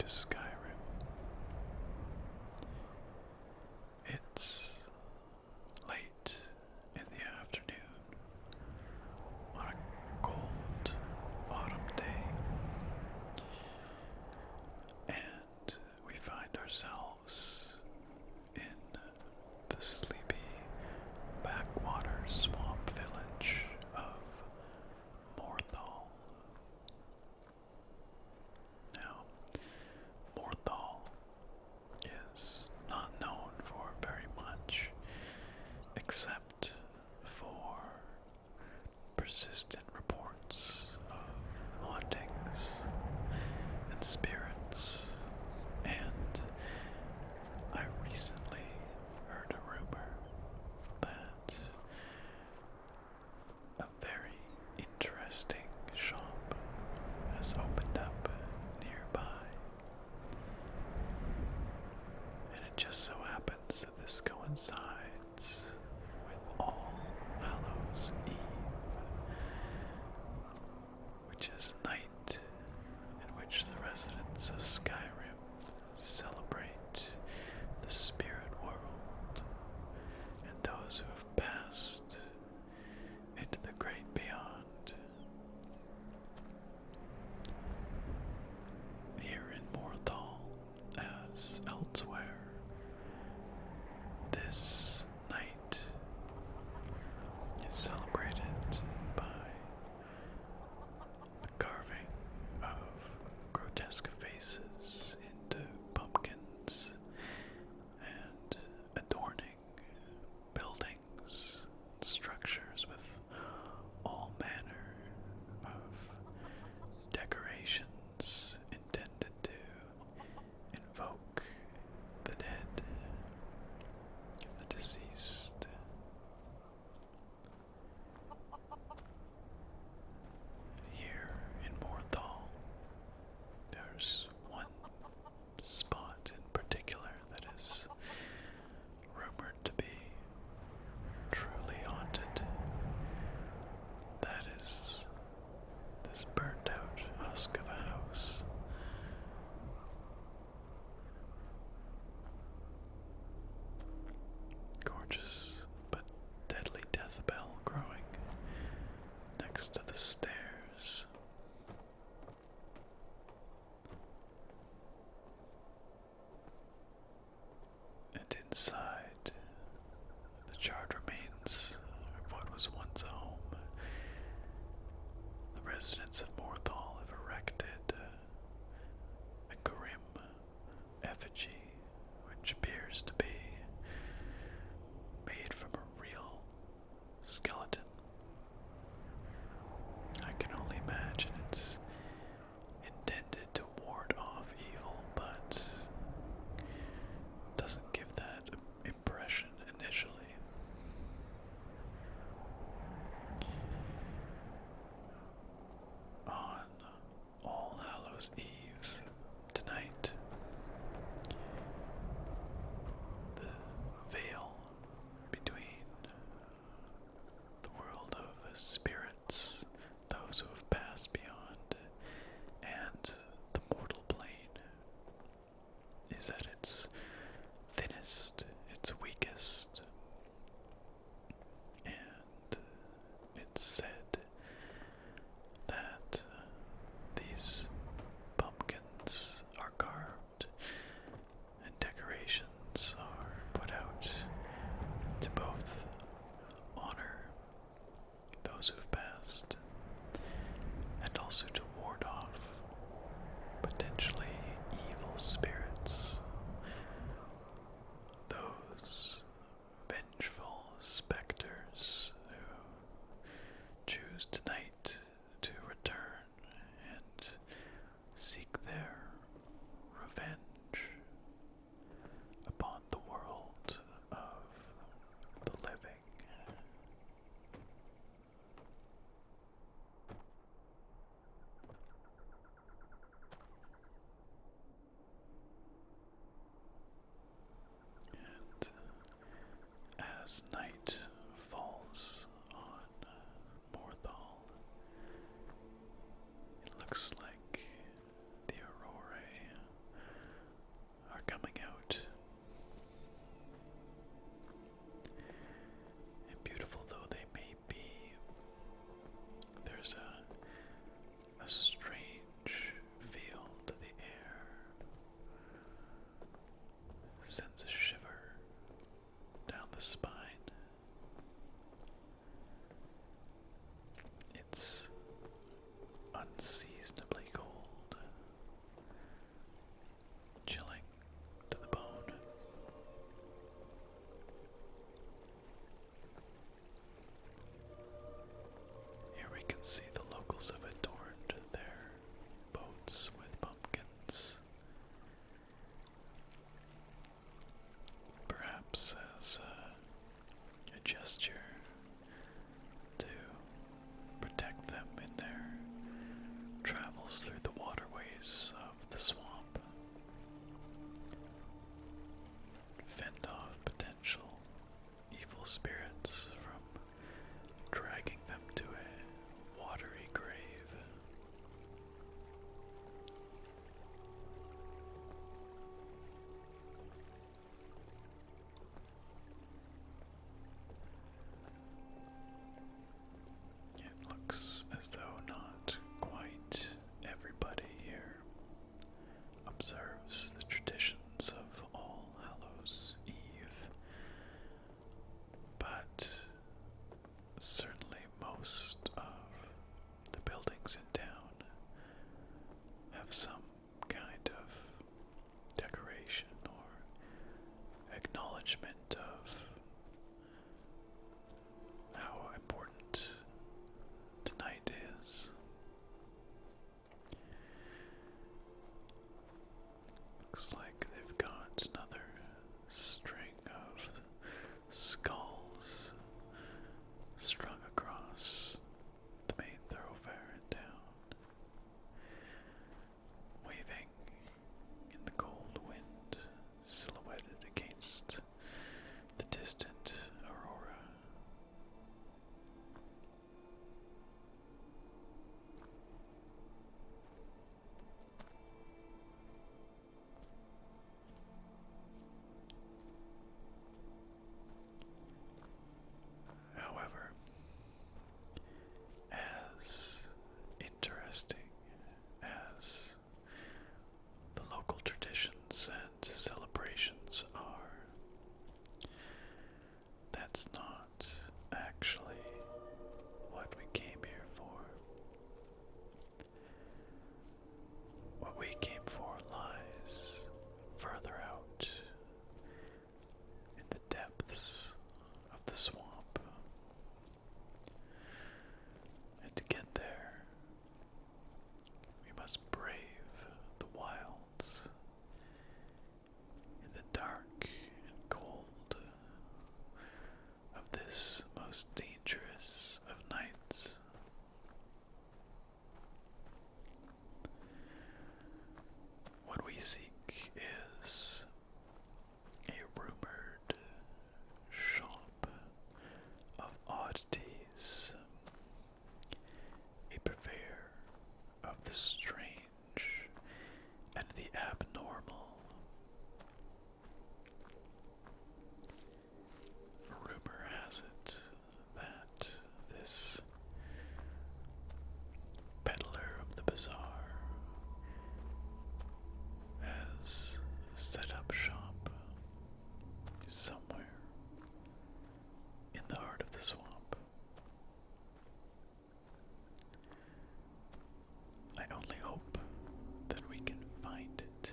Skyrim. It's late in the afternoon on a cold autumn day, and we find ourselves in the sleepy backwater swamp village of Morthal. Now, Morthal is not known for very much, except for persistent reports of hauntings and spirits, and I recently heard a rumor that a very interesting shop has opened up nearby. And it just so happens that this coincides with All Hallows Eve, which is a night in which the residents of Skyrim celebrate the spirit world and those who have passed into the great beyond. Here in Morthal, as elsewhere, this night is celebrated by the carving of grotesque faces into pumpkins and adorning buildings and structures with all manner of decorations intended to invoke the dead, the deceased. Here in Morthal, there's one spot in particular that is rumored to be truly haunted. That is this burnt out husk of a house. Gorgeous but deadly death bell growing next to the stairs. And inside, the charred remains of what was once a home, the residents of Morthal have erected a grim effigy which appears to be made from a real skeleton. I can only imagine it's intended to ward off evil, but doesn't give that impression initially. On All Hallows Eve tonight, the veil between the world of spirits, those who have passed beyond, and the mortal plane is at its thinnest, its weakest, and it's said that these pumpkins are carved and decorations are put out to both honor those who've passed and also to ward off potentially evil spirits, those vengeful specters who choose tonight to return and seek their revenge upon the world of the living. And as night falls on Morthal, it looks like the aurorae travels through the waterways of the swamp, fend off potential evil spirits from dragging them to a watery grave. It looks as though not quite everybody here observes the traditions of All Hallows Eve, but certainly most of the buildings in town have some kind of decoration or acknowledgement of how important tonight is. Looks like they've got another string of skulls strung across the main thoroughfare in town, waving in the cold wind, silhouetted against the distant aurora. However, as interesting as the local traditions and celebrations are, that's not actually what we came here for. What we came for lies further out in the depths of the swamp. And to get there, we must brave the wilds in the dark and cold of this most dangerous of nights. What we seek is a rumored shop of oddities, a purveyor of the strange and the abnormal. Rumor has it that this peddler of the bazaar has set up shop somewhere in the heart of the swamp. I only hope that we can find it.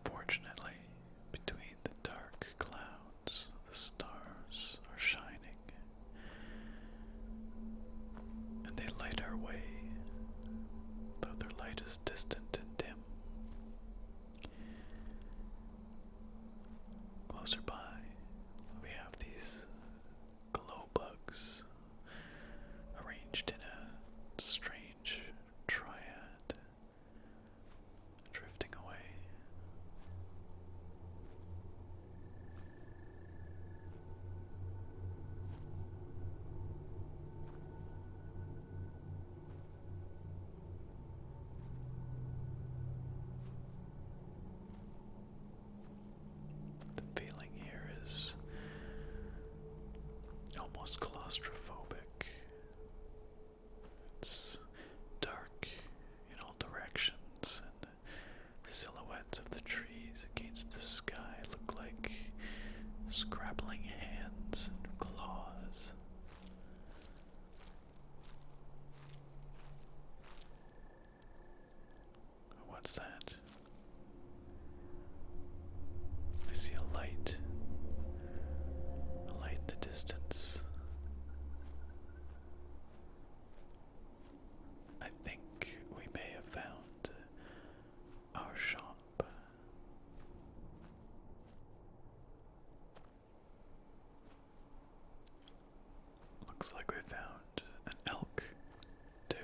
Fortunately, between the dark clouds, the stars are shining, and they light our way, though their light is distant and dim. Closer by, we have these glow bugs arranged in a strange triad, drifting away. The feeling here is almost claustrophobic. It's dark in all directions, and the silhouettes of the trees against the sky look like scrabbling hands and claws. What's that? I see a light. A light in the distance. I think we may have found our shop. looks like we found an elk, too.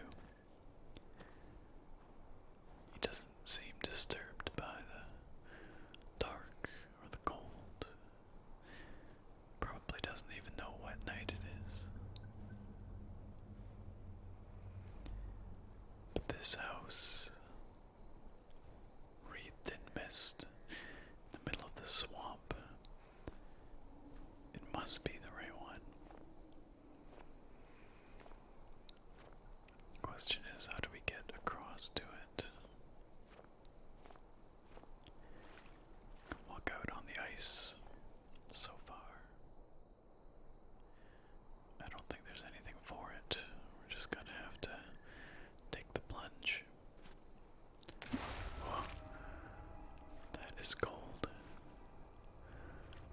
He doesn't seem disturbed by the dark or the cold. Probably doesn't even know what night it is. But this house, wreathed in mist, in the middle of the swamp, it must be the right one. Question is, how do we get across to it? Walk out on the ice so far. I don't think there's anything for it. We're just gonna have to take the plunge. Whoa. That is cold.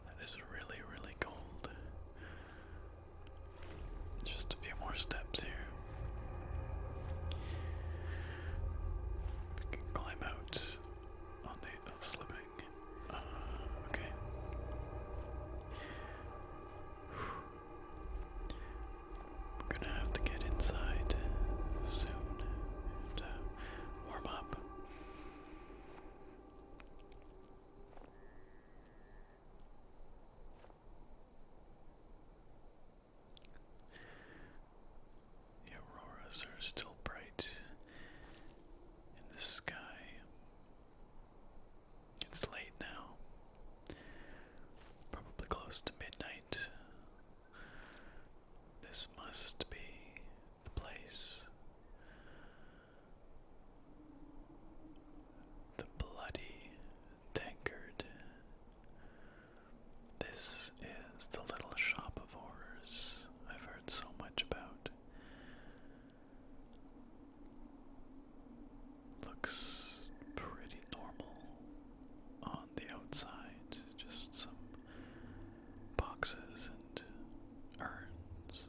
That is really, really cold. Just a few more steps here. We can climb out on the slipping. Okay. We're gonna have to get inside soon and warm up. The auroras are still bright in the sky. It's late now, probably close to midnight. This must be the place. The bloody tankard. This is the little shop of horrors I've heard so much about. Looks pretty normal on the outside, just some boxes and urns.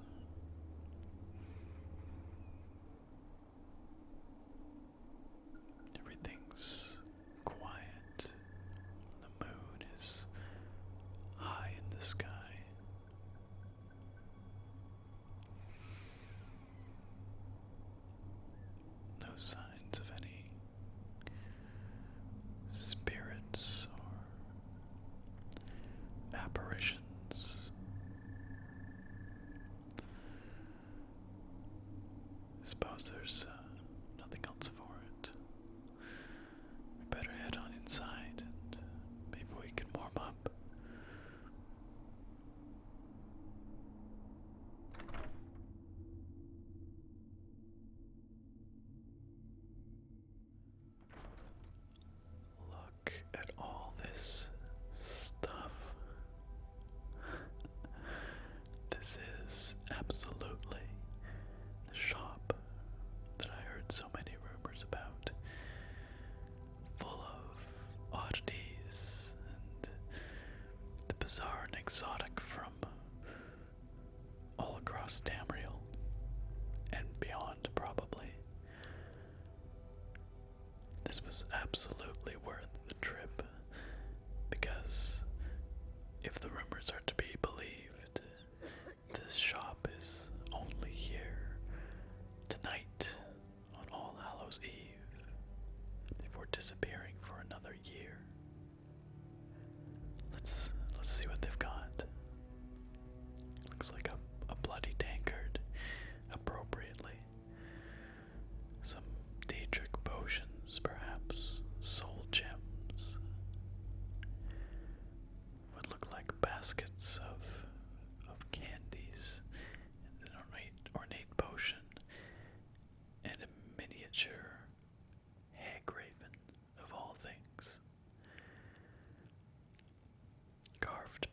Everything's quiet. The moon is high in the sky. No signs of any spirits or apparitions. I suppose there's nothing else for it. We better head on inside and maybe we can warm up. Look at all this stuff. This is absolutely the shop that I heard so many rumors about. Full of oddities and the bizarre and exotic from all across Tamriel and beyond, probably. This was absolutely worth the trip, because if the rumors are to be believed, this shop is only here tonight on All Hallows Eve, before disappearing for another year. Let's see what they've got. Looks like a bloody tankard, appropriately. Some Daedric potions, perhaps soul gems. Would look like baskets of candies, and an ornate potion, and a miniature hagraven of all things. Carved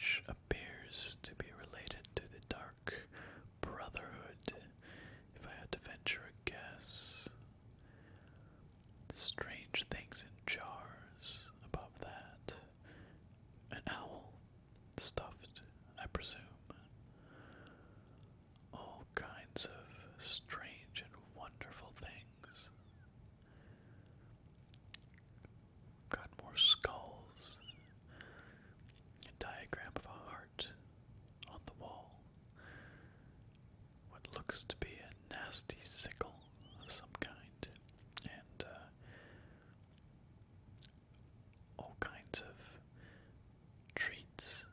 which appears to be related to the Dark Brotherhood, if I had to venture a guess. Strange things in jars above that. An owl, stuffed, I presume. All kinds of strange and wonderful things. Got more skulls. A diagram of a heart on the wall. What looks to be a nasty sickle of some kind. And all kinds of treats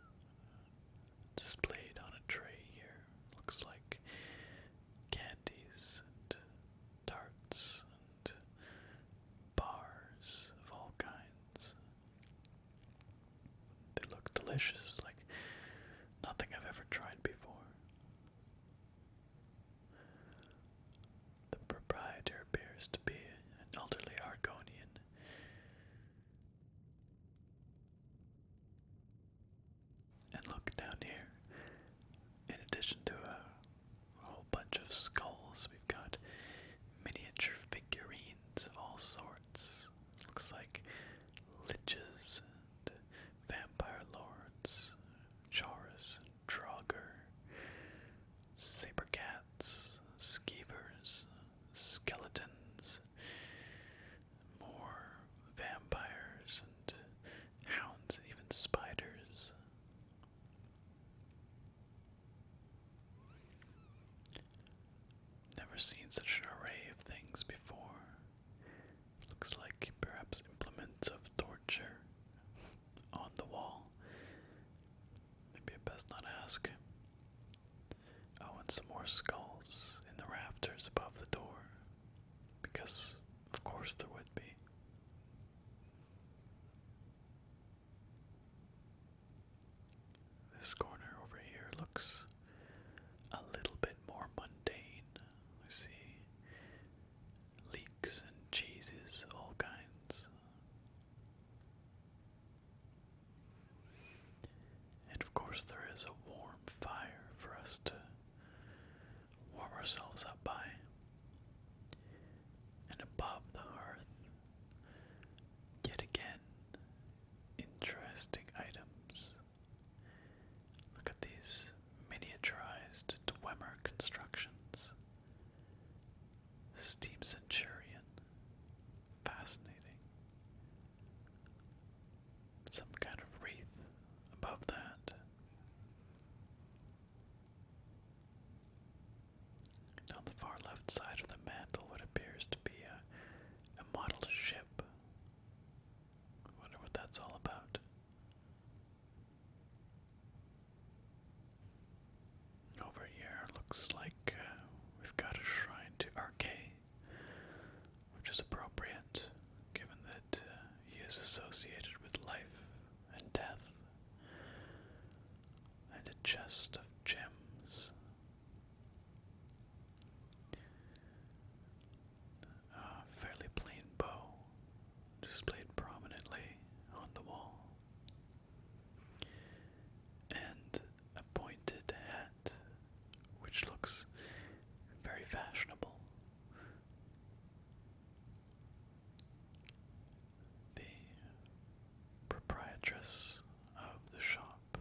displayed on a tray here. Looks like candies and tarts and bars of all kinds. They look delicious, like nothing I've ever tried before. The proprietor appears to be an elderly Argonian. And look down here. In addition to a whole bunch of skulls, we've got miniature figurines of all sorts. Looks like liches and vampire lords, Chaurus and Draugr, saber cats, skeevers, skeletons, more vampires and hounds, even spiders. Never seen such an array of things before. Looks like perhaps implements of torture on the wall. Maybe I best not ask. Oh, and some more skulls in the rafters above the door. Because, of course, there would be. This corner over here looks a little bit more mundane. I see leeks and cheeses, all kinds. And of course there is a warm fire for us to warm ourselves up by. And above the hearth, yet again, interesting items. Look at these miniaturized Dwemer constructions. Steam Centurion. Fascinating. Some kind of wreath above that. And on the far left side of the mantle, what appears to be a model ship. I wonder what that's all about. Over here looks like we've got a shrine to Archay, which is appropriate given that he is associated with life and death, and a chest of gems. A fairly plain bow displayed prominently on the wall, and a pointed hat which looks very fashionable. The proprietress of the shop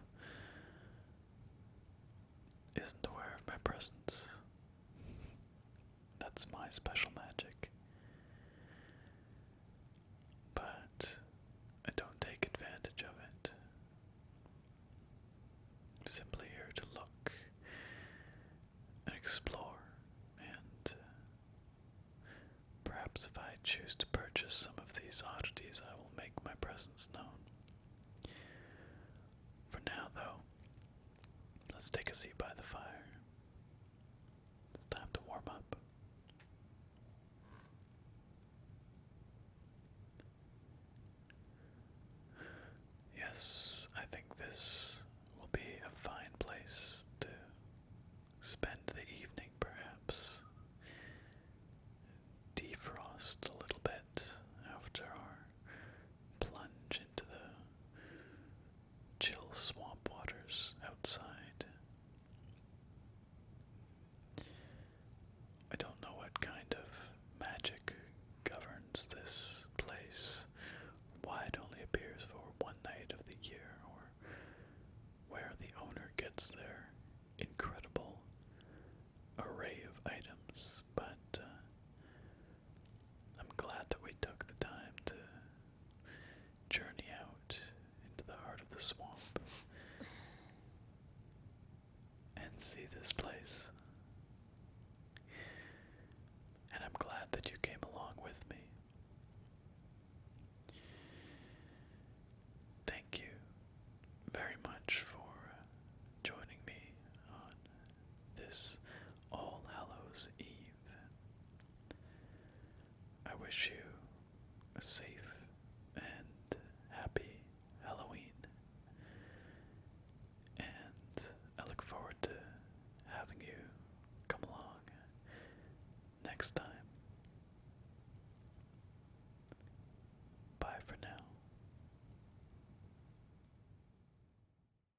isn't aware of my presence. That's my special magic. But I don't take advantage of it. I'm simply here to look and explore, and perhaps if I choose to purchase some of these oddities, I will make my presence known. For now, though, let's take a seat by the fire. It's time to warm up. Yes, I think this will be a fine place to spend the evening, perhaps. Defrost a little bit after our plunge into the chill swamp waters see this place. And I'm glad that you came along with me. Thank you very much for joining me on this All Hallows Eve. I wish you a safe and happy Halloween, and I look forward to having you come along next time.